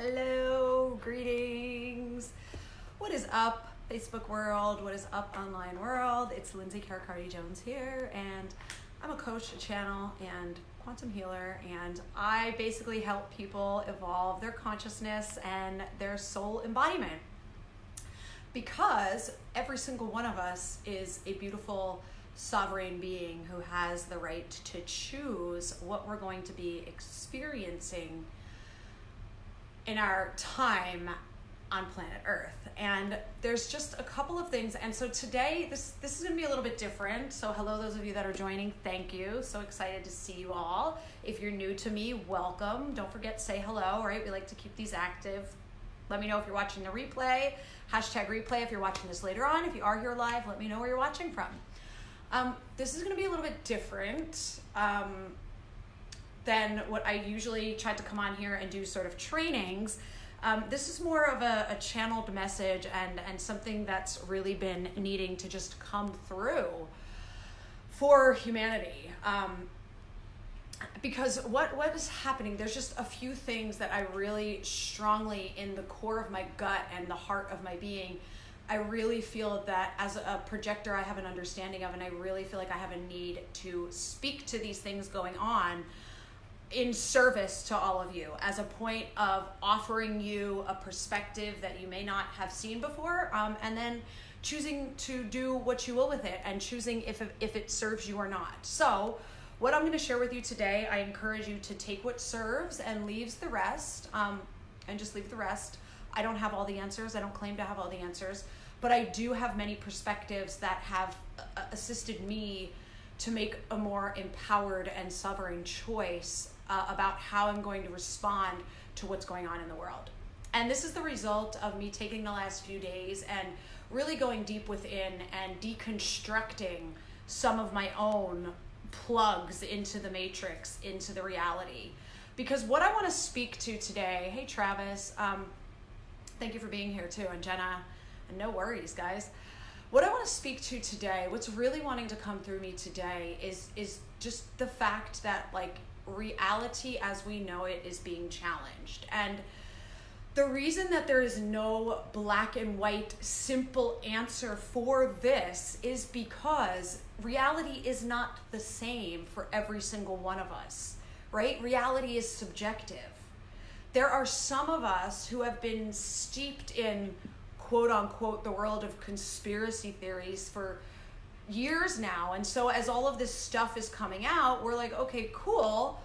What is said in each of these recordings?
Hello, greetings. What is up, Facebook world? What is up, online world? It's Lindsay Carricarte-Jones here, and I'm a coach, a channel, and quantum healer, and I basically help people evolve their consciousness and their soul embodiment. Because every single one of us is a beautiful, sovereign being who has the right to choose what we're going to be experiencing in our time on planet Earth. And there's just a couple of things. And so today, this is going to be a little bit different. So hello, those of you that are joining, thank you. So excited to see you all. If you're new to me, welcome. Don't forget to say hello, right? We like to keep these active. Let me know if you're watching the replay, #replay if you're watching this later on. If you are here live, let me know where you're watching from. This is going to be a little bit different than what I usually try to come on here and do sort of trainings. This is more of a channeled message and something that's really been needing to just come through for humanity. Because what is happening, there's just a few things that I really strongly, in the core of my gut and the heart of my being, I really feel that as a projector I have an understanding of, and I really feel like I have a need to speak to these things going on in service to all of you, as a point of offering you a perspective that you may not have seen before, and then choosing to do what you will with it, and choosing if it serves you or not. So what I'm going to share with you today, I encourage you to take what serves and leaves the rest, and just leave the rest. I don't have all the answers. I don't claim to have all the answers, but I do have many perspectives that have assisted me to make a more empowered and sovereign choice about how I'm going to respond to what's going on in the world. And this is the result of me taking the last few days and really going deep within and deconstructing some of my own plugs into the matrix, into the reality. Because what I want to speak to today, hey Travis, thank you for being here too, and Jenna, and no worries guys. What I want to speak to today, what's really wanting to come through me today is just the fact that, like, reality as we know it is being challenged. And the reason that there is no black and white simple answer for this is because reality is not the same for every single one of us, right? Reality is subjective. There are some of us who have been steeped in, quote unquote, the world of conspiracy theories for years now. And so as all of this stuff is coming out, we're like, okay, cool.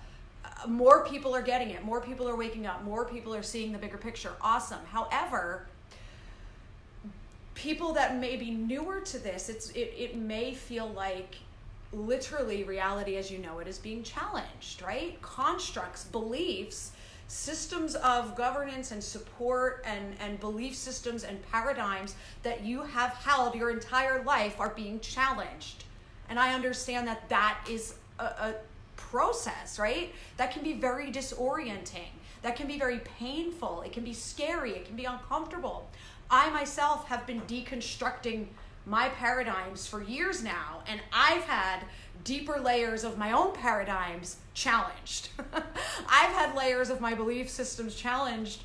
More people are getting it. More people are waking up. More people are seeing the bigger picture. Awesome. However, people that may be newer to this, it may feel like literally reality as you know it is being challenged, right? Constructs, beliefs, systems of governance and support and belief systems and paradigms that you have held your entire life are being challenged. And I understand that that is a process, right? That can be very disorienting. That can be very painful. It can be scary. It can be uncomfortable. I myself have been deconstructing my paradigms for years now, and I've had deeper layers of my own paradigms challenged. I've had layers of my belief systems challenged,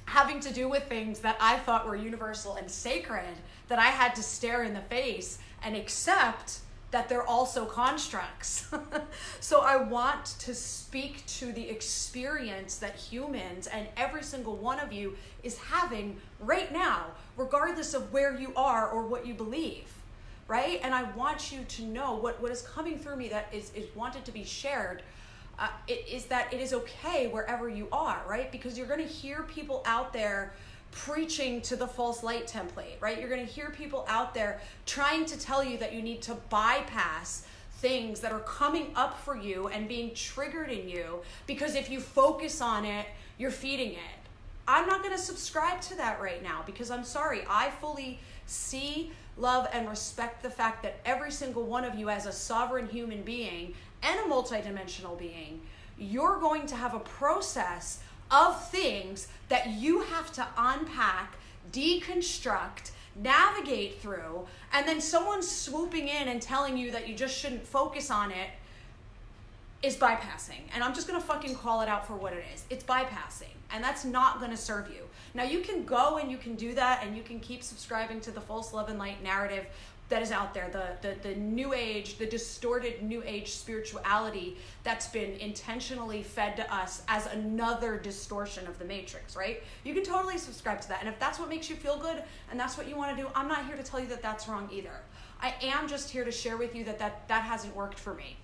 having to do with things that I thought were universal and sacred, that I had to stare in the face and accept that they're also constructs. So I want to speak to the experience that humans and every single one of you is having right now, regardless of where you are or what you believe, right? And I want you to know what is coming through me that is wanted to be shared, is that it is okay wherever you are, right? Because you're going to hear people out there preaching to the false light template, right? You're going to hear people out there trying to tell you that you need to bypass things that are coming up for you and being triggered in you, because if you focus on it, you're feeding it. I'm not going to subscribe to that right now, because I'm sorry, I fully see, love, and respect the fact that every single one of you as a sovereign human being and a multidimensional being, you're going to have a process of things that you have to unpack, deconstruct, navigate through, and then someone swooping in and telling you that you just shouldn't focus on it is bypassing. And I'm just going to fucking call it out for what it is. It's bypassing. And that's not going to serve you. Now, you can go and you can do that, and you can keep subscribing to the false love and light narrative that is out there, the new age, the distorted new age spirituality that's been intentionally fed to us as another distortion of the matrix, right? You can totally subscribe to that. And if that's what makes you feel good and that's what you want to do, I'm not here to tell you that that's wrong either. I am just here to share with you that hasn't worked for me.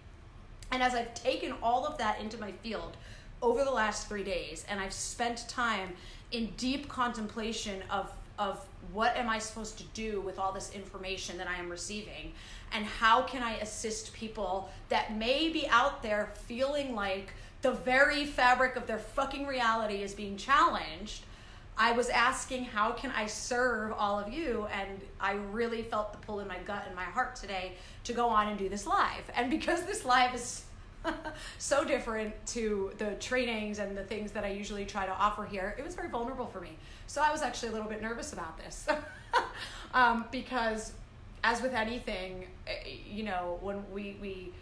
And as I've taken all of that into my field over the last 3 days, and I've spent time in deep contemplation of what am I supposed to do with all this information that I am receiving, and how can I assist people that may be out there feeling like the very fabric of their fucking reality is being challenged. I was asking, how can I serve all of you? And I really felt the pull in my gut and my heart today to go on and do this live. And because this live is so different to the trainings and the things that I usually try to offer here, it was very vulnerable for me. So I was actually a little bit nervous about this. Because as with anything, you know, when we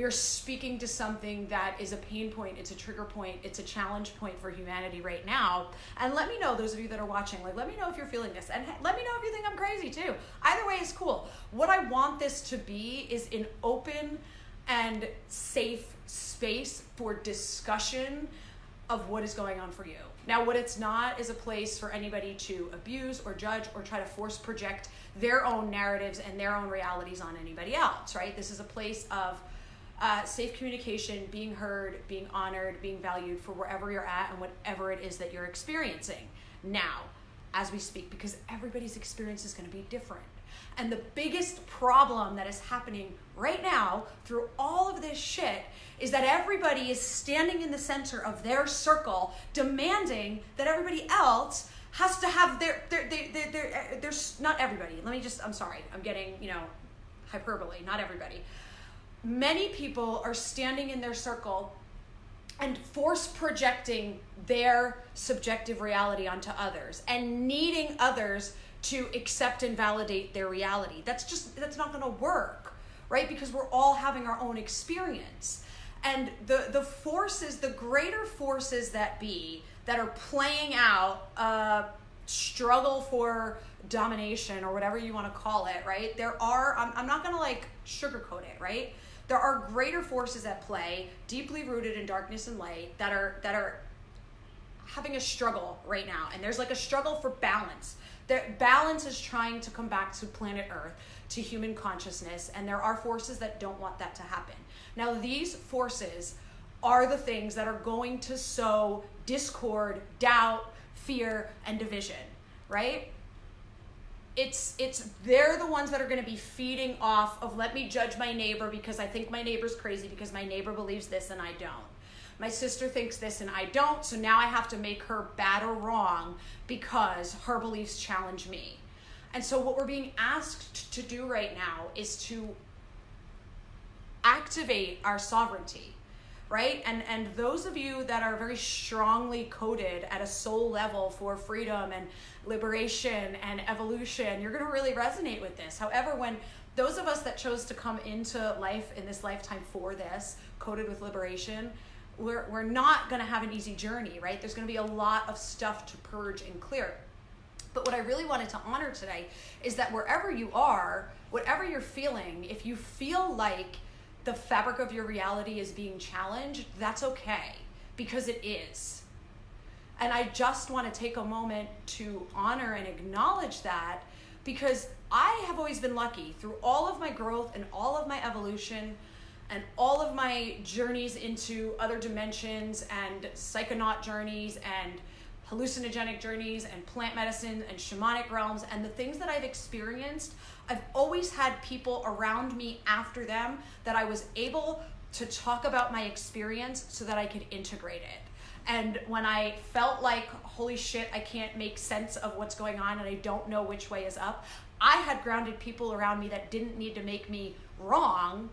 are speaking to something that is a pain point, it's a trigger point, it's a challenge point for humanity right now. And let me know, those of you that are watching, like, let me know if you're feeling this, and let me know if you think I'm crazy too. Either way is cool. What I want this to be is an open and safe space for discussion of what is going on for you. Now, what it's not is a place for anybody to abuse or judge or try to force project their own narratives and their own realities on anybody else, right? This is a place of safe communication, being heard, being honored, being valued for wherever you're at and whatever it is that you're experiencing now as we speak, because everybody's experience is going to be different. And the biggest problem that is happening right now through all of this shit is that everybody is standing in the center of their circle demanding that everybody else has to have there's not everybody. I'm sorry, I'm getting, hyperbole, not everybody. Many people are standing in their circle and force projecting their subjective reality onto others and needing others to accept and validate their reality. That's not going to work, right? Because we're all having our own experience. And the forces, the greater forces that are playing out a struggle for domination or whatever you want to call it, right? I'm not going to sugarcoat it, right? There are greater forces at play, deeply rooted in darkness and light, that are having a struggle right now. And there's a struggle for balance. Balance is trying to come back to planet Earth, to human consciousness, and there are forces that don't want that to happen. Now, these forces are the things that are going to sow discord, doubt, fear, and division, right? They're the ones that are going to be feeding off of, let me judge my neighbor because I think my neighbor's crazy because my neighbor believes this and I don't. My sister thinks this and I don't, so now I have to make her bad or wrong because her beliefs challenge me. And so what we're being asked to do right now is to activate our sovereignty, right? And those of you that are very strongly coded at a soul level for freedom and liberation and evolution, you're going to really resonate with this. However, when those of us that chose to come into life in this lifetime for this, coded with liberation, we're not going to have an easy journey, right? There's going to be a lot of stuff to purge and clear. But what I really wanted to honor today is that wherever you are, whatever you're feeling, if you feel like the fabric of your reality is being challenged, that's okay, because it is. And I just want to take a moment to honor and acknowledge that, because I have always been lucky through all of my growth and all of my evolution and all of my journeys into other dimensions and psychonaut journeys and hallucinogenic journeys and plant medicine and shamanic realms and the things that I've experienced. I've always had people around me after them that I was able to talk about my experience so that I could integrate it. And when I felt like, holy shit, I can't make sense of what's going on and I don't know which way is up, I had grounded people around me that didn't need to make me wrong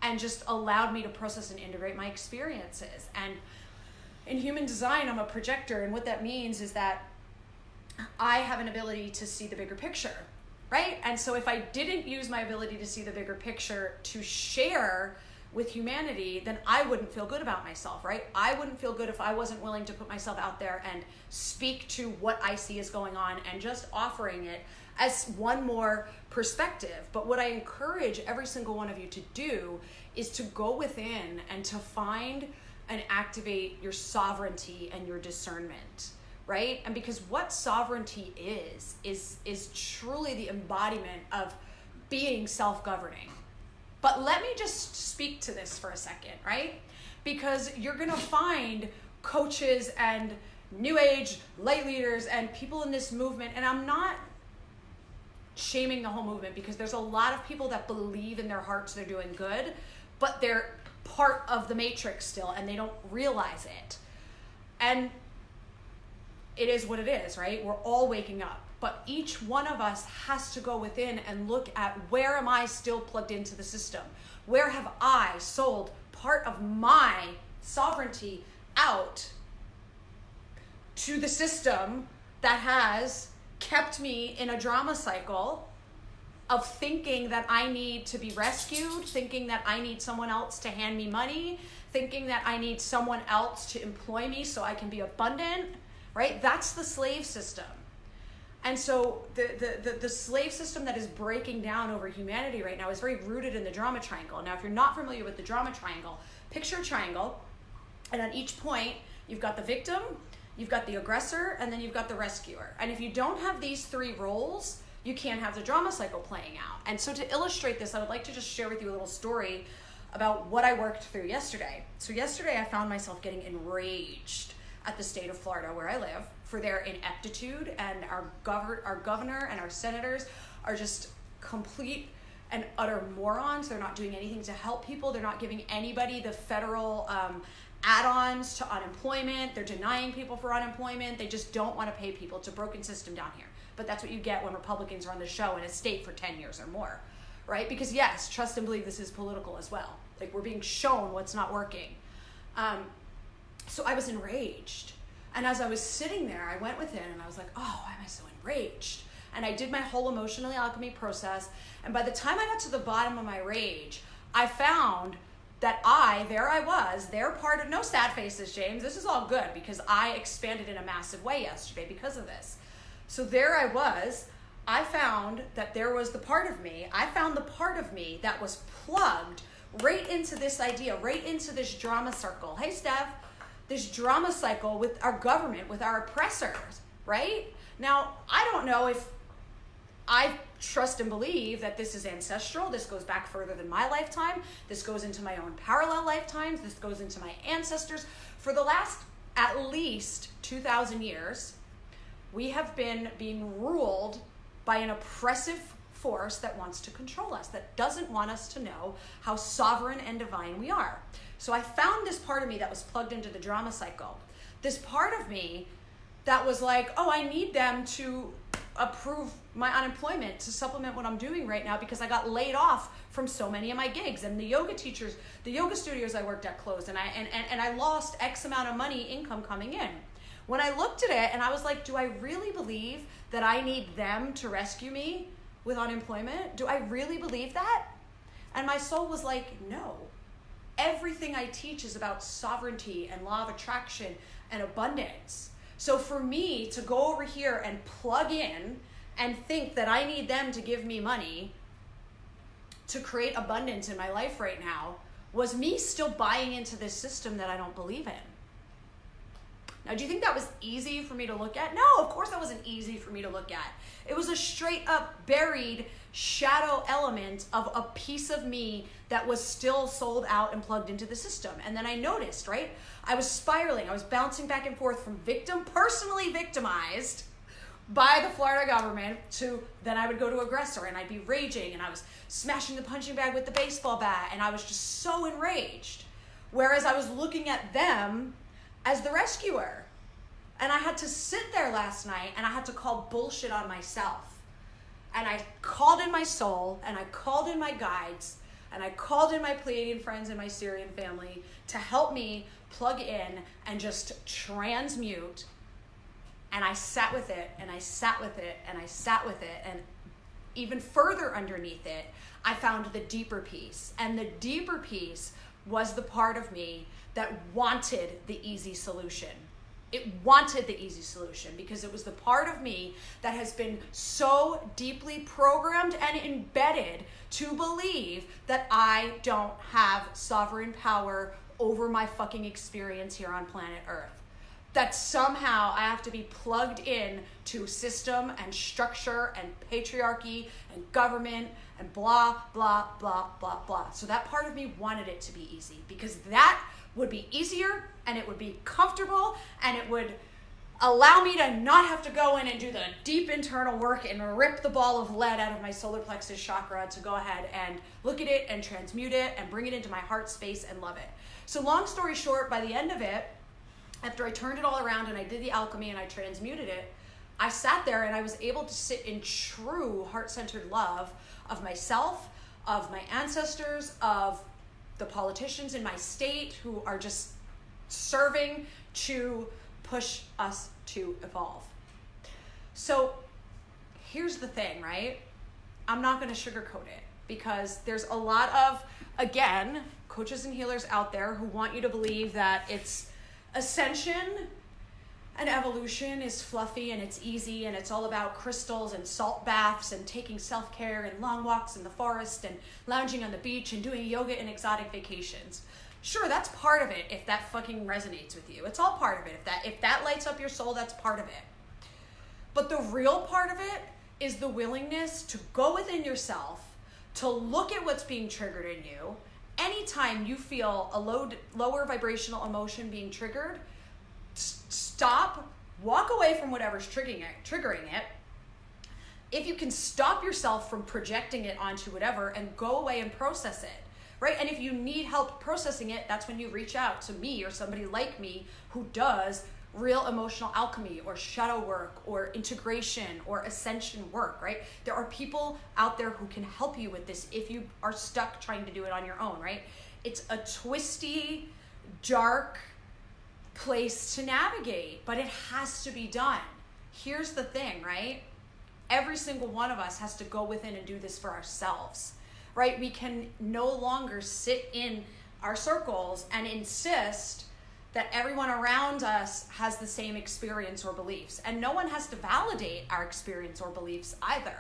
and just allowed me to process and integrate my experiences. And in human design, I'm a projector, and what that means is that I have an ability to see the bigger picture, right? And so if I didn't use my ability to see the bigger picture to share with humanity, then I wouldn't feel good about myself, right? I wouldn't feel good if I wasn't willing to put myself out there and speak to what I see is going on and just offering it as one more perspective. But what I encourage every single one of you to do is to go within and to find and activate your sovereignty and your discernment, right? And because what sovereignty is truly the embodiment of being self-governing. But let me just speak to this for a second, right? Because you're gonna find coaches and new age light leaders and people in this movement, and I'm not shaming the whole movement, because there's a lot of people that believe in their hearts they're doing good, but they're part of the matrix still and they don't realize it. And it is what it is, right? We're all waking up. But each one of us has to go within and look at, where am I still plugged into the system? Where have I sold part of my sovereignty out to the system that has kept me in a drama cycle of thinking that I need to be rescued, thinking that I need someone else to hand me money, thinking that I need someone else to employ me so I can be abundant, right? That's the slave system. And so the slave system that is breaking down over humanity right now is very rooted in the drama triangle. Now, if you're not familiar with the drama triangle, picture a triangle, and on each point, you've got the victim, you've got the aggressor, and then you've got the rescuer. And if you don't have these three roles, you can't have the drama cycle playing out. And so to illustrate this, I would like to just share with you a little story about what I worked through yesterday. So yesterday, I found myself getting enraged at the state of Florida, where I live, for their ineptitude, and our governor and our senators are just complete and utter morons. They're not doing anything to help people. They're not giving anybody the federal add-ons to unemployment. They're denying people for unemployment. They just don't want to pay people. It's a broken system down here. But that's what you get when Republicans run the show in a state for 10 years or more, right? Because yes, trust and believe this is political as well. Like, we're being shown what's not working. So I was enraged. And as I was sitting there, I went within and I was like, oh, why am I so enraged? And I did my whole emotional alchemy process. And by the time I got to the bottom of my rage, I found that there I was, they're part of, no sad faces, James. This is all good, because I expanded in a massive way yesterday because of this. So there I was. I found that there was the part of me. I found the part of me that was plugged right into this idea, right into this drama circle. Hey, Steph. This drama cycle with our government, with our oppressors, right? Now, I don't know if I trust and believe that this is ancestral. This goes back further than my lifetime. This goes into my own parallel lifetimes. This goes into my ancestors. For the last at least 2,000 years, we have been being ruled by an oppressive force that wants to control us, that doesn't want us to know how sovereign and divine we are. So I found this part of me that was plugged into the drama cycle. This part of me that was like, oh, I need them to approve my unemployment to supplement what I'm doing right now, because I got laid off from so many of my gigs, and the yoga teachers, the yoga studios I worked at closed, and I lost X amount of money income coming in. When I looked at it and I was like, do I really believe that I need them to rescue me with unemployment? Do I really believe that? And my soul was like, no. Everything I teach is about sovereignty and law of attraction and abundance. So for me to go over here and plug in and think that I need them to give me money to create abundance in my life right now was me still buying into this system that I don't believe in. Now, do you think that was easy for me to look at? No, of course that wasn't easy for me to look at. It was a straight up buried shadow element of a piece of me that was still sold out and plugged into the system. And then I noticed, right? I was spiraling. I was bouncing back and forth from personally victimized by the Florida government, to then I would go to aggressor, and I'd be raging, and I was smashing the punching bag with the baseball bat, and I was just so enraged. Whereas I was looking at them as the rescuer. And I had to sit there last night and I had to call bullshit on myself. And I called in my soul, and I called in my guides, and I called in my Pleiadian friends and my Syrian family to help me plug in and just transmute. And I sat with it, and I sat with it, and I sat with it. And even further underneath it, I found the deeper piece. And the deeper piece was the part of me that wanted the easy solution. It wanted the easy solution because it was the part of me that has been so deeply programmed and embedded to believe that I don't have sovereign power over my fucking experience here on planet Earth. That somehow I have to be plugged in to system and structure and patriarchy and government and blah, blah, blah, blah, blah. So that part of me wanted it to be easy because that would be easier and it would be comfortable and it would allow me to not have to go in and do the deep internal work and rip the ball of lead out of my solar plexus chakra to go ahead and look at it and transmute it and bring it into my heart space and love it. So long story short, by the end of it, after I turned it all around and I did the alchemy and I transmuted it, I sat there and I was able to sit in true heart-centered love of myself, of my ancestors, of the politicians in my state who are just serving to push us to evolve. So here's the thing, right? I'm not going to sugarcoat it because there's a lot of, again, coaches and healers out there who want you to believe that it's ascension and evolution is fluffy and it's easy and it's all about crystals and salt baths and taking self-care and long walks in the forest and lounging on the beach and doing yoga and exotic vacations. Sure, that's part of it if that fucking resonates with you. It's all part of it. If that lights up your soul, that's part of it. But the real part of it is the willingness to go within yourself, to look at what's being triggered in you. Anytime you feel a lower vibrational emotion being triggered, stop, walk away from whatever's triggering it. If you can stop yourself from projecting it onto whatever and go away and process it, right? And if you need help processing it, that's when you reach out to me or somebody like me who does real emotional alchemy or shadow work or integration or ascension work, right? There are people out there who can help you with this if you are stuck trying to do it on your own, right? It's a twisty, dark place to navigate, but it has to be done. Here's the thing, right? Every single one of us has to go within and do this for ourselves, right? We can no longer sit in our circles and insist that everyone around us has the same experience or beliefs. And no one has to validate our experience or beliefs either,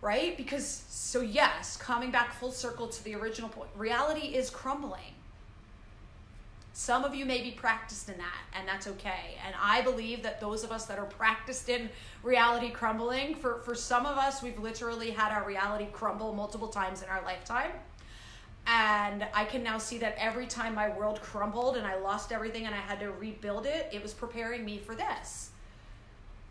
right? Because, so yes, coming back full circle to the original point, reality is crumbling. Some of you may be practiced in that, and that's okay. And I believe that those of us that are practiced in reality crumbling, for some of us, we've literally had our reality crumble multiple times in our lifetime. And I can now see that every time my world crumbled and I lost everything and I had to rebuild it, it was preparing me for this.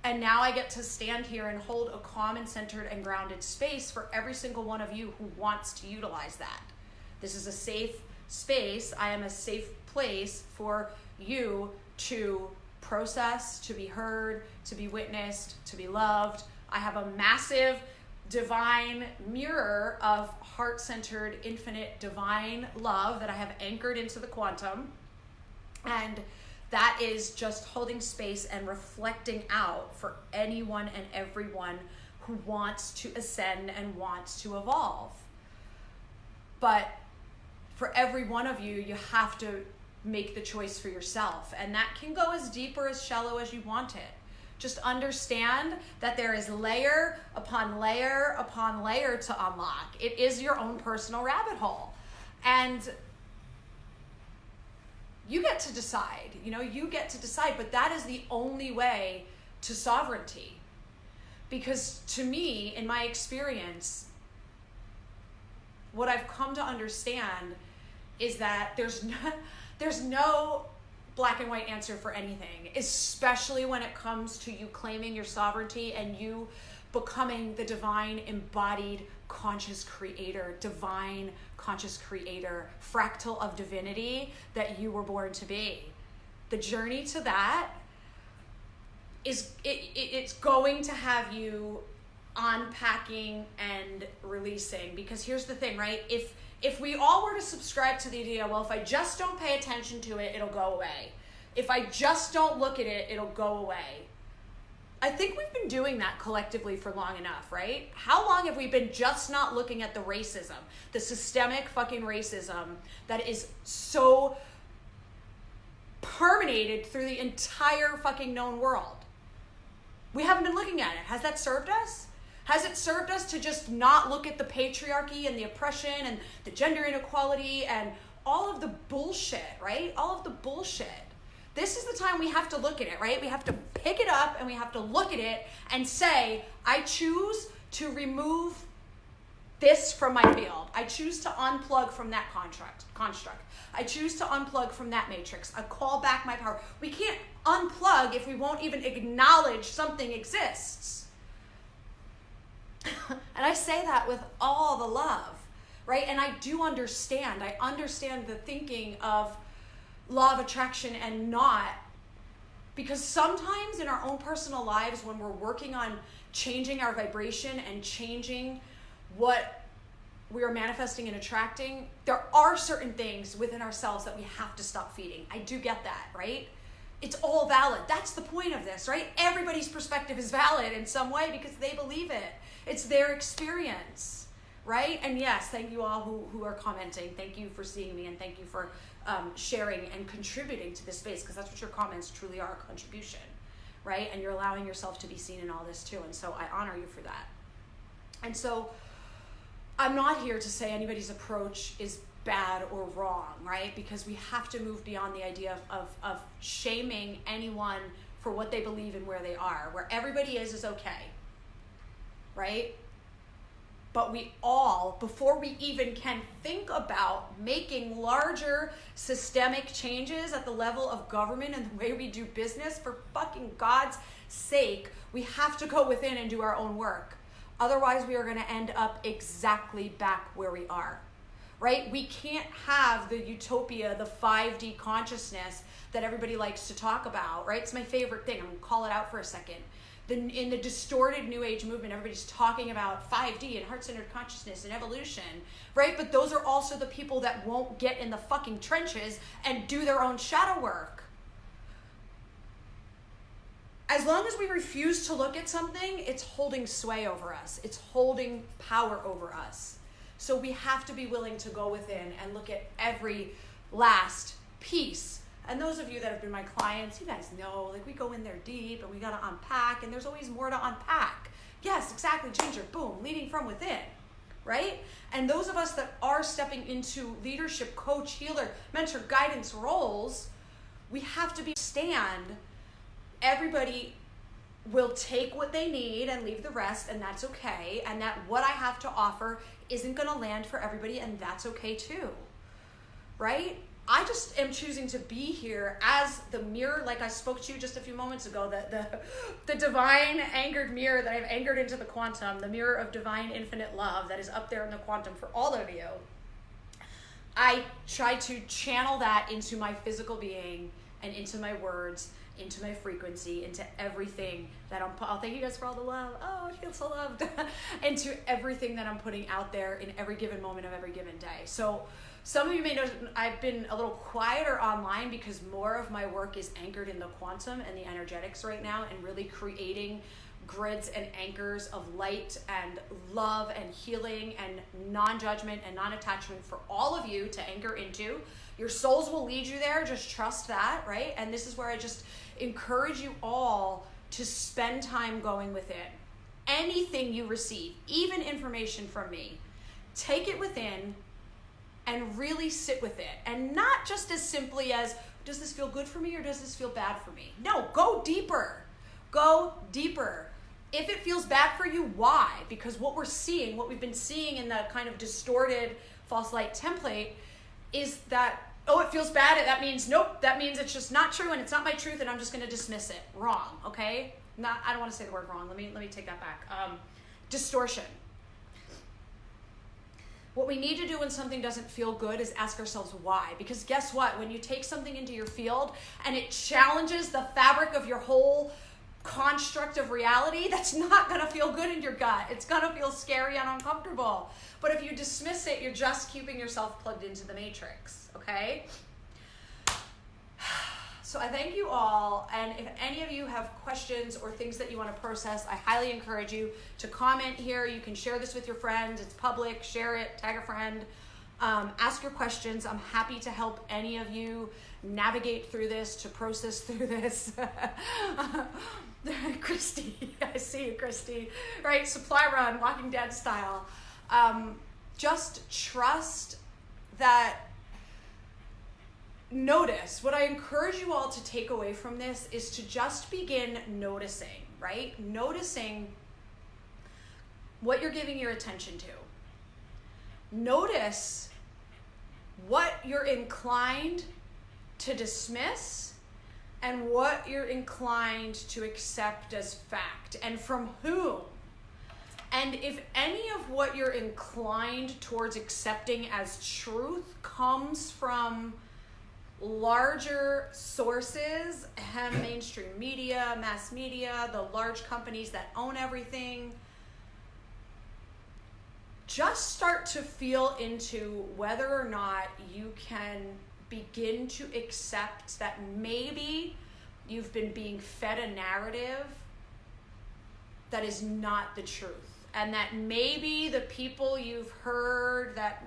And now I get to stand here and hold a calm and centered and grounded space for every single one of you who wants to utilize that. This is a safe space. I am a safe place for you to process, to be heard, to be witnessed, to be loved. I have a massive divine mirror of heart-centered, infinite, divine love that I have anchored into the quantum. And that is just holding space and reflecting out for anyone and everyone who wants to ascend and wants to evolve. But for every one of you, you have to make the choice for yourself. And that can go as deep or as shallow as you want it. Just understand that there is layer upon layer upon layer to unlock. It is your own personal rabbit hole. And you get to decide, you get to decide, but that is the only way to sovereignty. Because to me, in my experience, what I've come to understand is that there's no black and white answer for anything, especially when it comes to you claiming your sovereignty and you becoming the divine embodied conscious creator, divine conscious creator, fractal of divinity that you were born to be. The journey to that is it's going to have you unpacking and releasing, because here's the thing, right? If we all were to subscribe to the idea, well, if I just don't pay attention to it, it'll go away. If I just don't look at it, it'll go away. I think we've been doing that collectively for long enough, right? How long have we been just not looking at the racism, the systemic fucking racism that is so permeated through the entire fucking known world? We haven't been looking at it. Has that served us? Has it served us to just not look at the patriarchy and the oppression and the gender inequality and all of the bullshit, right? All of the bullshit. This is the time we have to look at it, right? We have to pick it up and we have to look at it and say, I choose to remove this from my field. I choose to unplug from that construct. I choose to unplug from that matrix. I call back my power. We can't unplug if we won't even acknowledge something exists. And I say that with all the love, right? And I do understand. I understand the thinking of law of attraction and not, because sometimes in our own personal lives when we're working on changing our vibration and changing what we are manifesting and attracting, there are certain things within ourselves that we have to stop feeding. I do get that, right? It's all valid. That's the point of this, right? Everybody's perspective is valid in some way because they believe it. It's their experience, right? And yes, thank you all who are commenting. Thank you for seeing me and thank you for sharing and contributing to this space, because that's what your comments truly are, a contribution, right? And you're allowing yourself to be seen in all this too. And so I honor you for that. And so I'm not here to say anybody's approach is bad or wrong, right? Because we have to move beyond the idea of shaming anyone for what they believe and where they are. Where everybody is okay, right? But we all, before we even can think about making larger systemic changes at the level of government and the way we do business, for fucking God's sake, we have to go within and do our own work. Otherwise, we are going to end up exactly back where we are, right? We can't have the utopia, the 5D consciousness that everybody likes to talk about, right? It's my favorite thing. I'm going to call it out for a second. In the distorted New Age movement, everybody's talking about 5D and heart-centered consciousness and evolution, right? But those are also the people that won't get in the fucking trenches and do their own shadow work. As long as we refuse to look at something, it's holding sway over us. It's holding power over us. So we have to be willing to go within and look at every last piece. And those of you that have been my clients, you guys know, like, we go in there deep and we got to unpack, and there's always more to unpack. Yes, exactly, Ginger, boom, leading from within, right? And those of us that are stepping into leadership, coach, healer, mentor, guidance roles, we have to stand. Everybody will take what they need and leave the rest, and that's okay. And that what I have to offer isn't going to land for everybody, and that's okay too, right? I just am choosing to be here as the mirror, like I spoke to you just a few moments ago, the divine anchored mirror that I've anchored into the quantum, the mirror of divine infinite love that is up there in the quantum for all of you. I try to channel that into my physical being and into my words, into my frequency, into everything that oh, thank you guys for all the love. Oh, I feel so loved. Into everything that I'm putting out there in every given moment of every given day. So some of you may know I've been a little quieter online because more of my work is anchored in the quantum and the energetics right now, and really creating grids and anchors of light and love and healing and non-judgment and non-attachment for all of you to anchor into. Your souls will lead you there. Just trust that, right? And this is where I just encourage you all to spend time going within. Anything you receive, even information from me, take it within and really sit with it. And not just as simply as, does this feel good for me or does this feel bad for me? No, go deeper. Go deeper. If it feels bad for you, why? Because what we're seeing, what we've been seeing in the kind of distorted false light template is that, oh, it feels bad. That means, nope, that means it's just not true and it's not my truth and I'm just going to dismiss it. Wrong, okay? I don't want to say the word wrong. Let me take that back. Distortion. What we need to do when something doesn't feel good is ask ourselves why. Because guess what? When you take something into your field and it challenges the fabric of your whole construct of reality, that's not going to feel good in your gut. It's going to feel scary and uncomfortable. But if you dismiss it, you're just keeping yourself plugged into the matrix, okay? So I thank you all, and if any of you have questions or things that you want to process, I highly encourage you to comment here. You can share this with your friends. It's public. Share it. Tag a friend. Ask your questions. I'm happy to help any of you navigate through this, to process through this. Christy, I see you, Christy. Right, supply run, Walking Dead style. Just trust that. Notice, what I encourage you all to take away from this is to just begin noticing, right? Noticing what you're giving your attention to. Notice what you're inclined to dismiss and what you're inclined to accept as fact, and from whom. And if any of what you're inclined towards accepting as truth comes from larger sources, mainstream media, mass media, the large companies that own everything, just start to feel into whether or not you can begin to accept that maybe you've been being fed a narrative that is not the truth, and that maybe the people you've heard that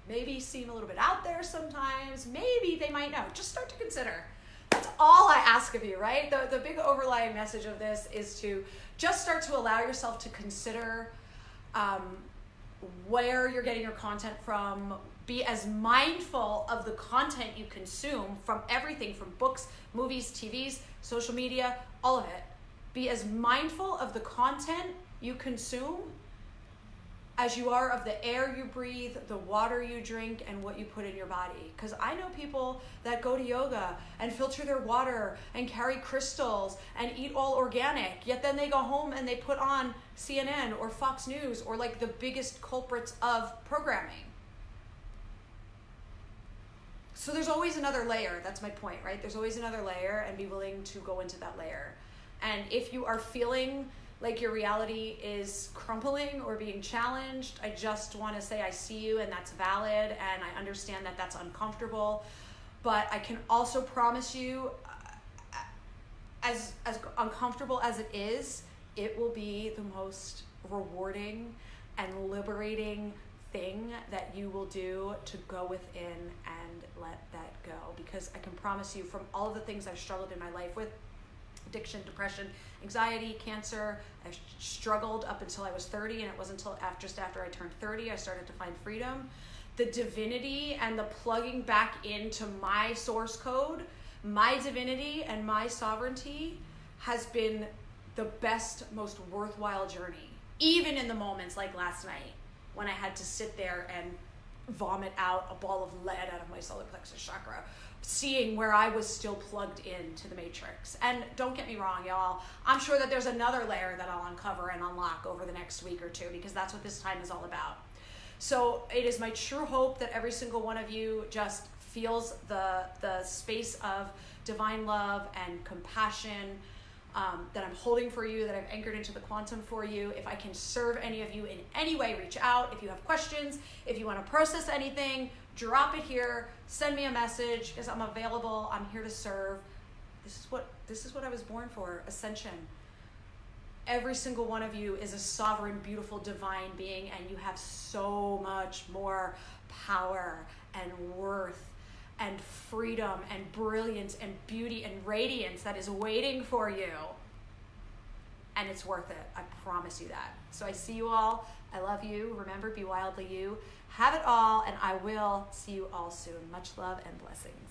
maybe seem a little bit out there sometimes, maybe they might know. Just start to consider. That's all I ask of you, right? The big overlying message of this is to just start to allow yourself to consider where you're getting your content from. Be as mindful of the content you consume, from everything from books, movies, TVs, social media, all of it. Be as mindful of the content you consume as you are of the air you breathe, the water you drink, and what you put in your body. Because I know people that go to yoga and filter their water and carry crystals and eat all organic, yet then they go home and they put on CNN or Fox News or like the biggest culprits of programming. So there's always another layer. That's my point, right? There's always another layer, and be willing to go into that layer. And if you are feeling like your reality is crumbling or being challenged, I just want to say I see you, and that's valid, and I understand that that's uncomfortable. But I can also promise you, as uncomfortable as it is, it will be the most rewarding and liberating thing that you will do, to go within and let that go. Because I can promise you, from all of the things I've struggled in my life with, addiction, depression, anxiety, cancer, I struggled up until I was 30, and it wasn't until just after I turned 30 I started to find freedom. The divinity and the plugging back into my source code, my divinity and my sovereignty, has been the best, most worthwhile journey. Even in the moments like last night, when I had to sit there and vomit out a ball of lead out of my solar plexus chakra, seeing where I was still plugged into the matrix. And don't get me wrong, y'all, I'm sure that there's another layer that I'll uncover and unlock over the next week or two, because that's what this time is all about. So it is my true hope that every single one of you just feels the space of divine love and compassion that I'm holding for you, that I've anchored into the quantum for you. If I can serve any of you in any way, reach out. If you have questions, if you want to process anything, drop it here, send me a message, because I'm available. I'm here to serve. This is what I was born for, Ascension. Every single one of you is a sovereign, beautiful, divine being, and you have so much more power and worth and freedom and brilliance and beauty and radiance that is waiting for you. And it's worth it. I promise you that. So I see you all. I love you. Remember, be wildly you. Have it all, and I will see you all soon. Much love and blessings.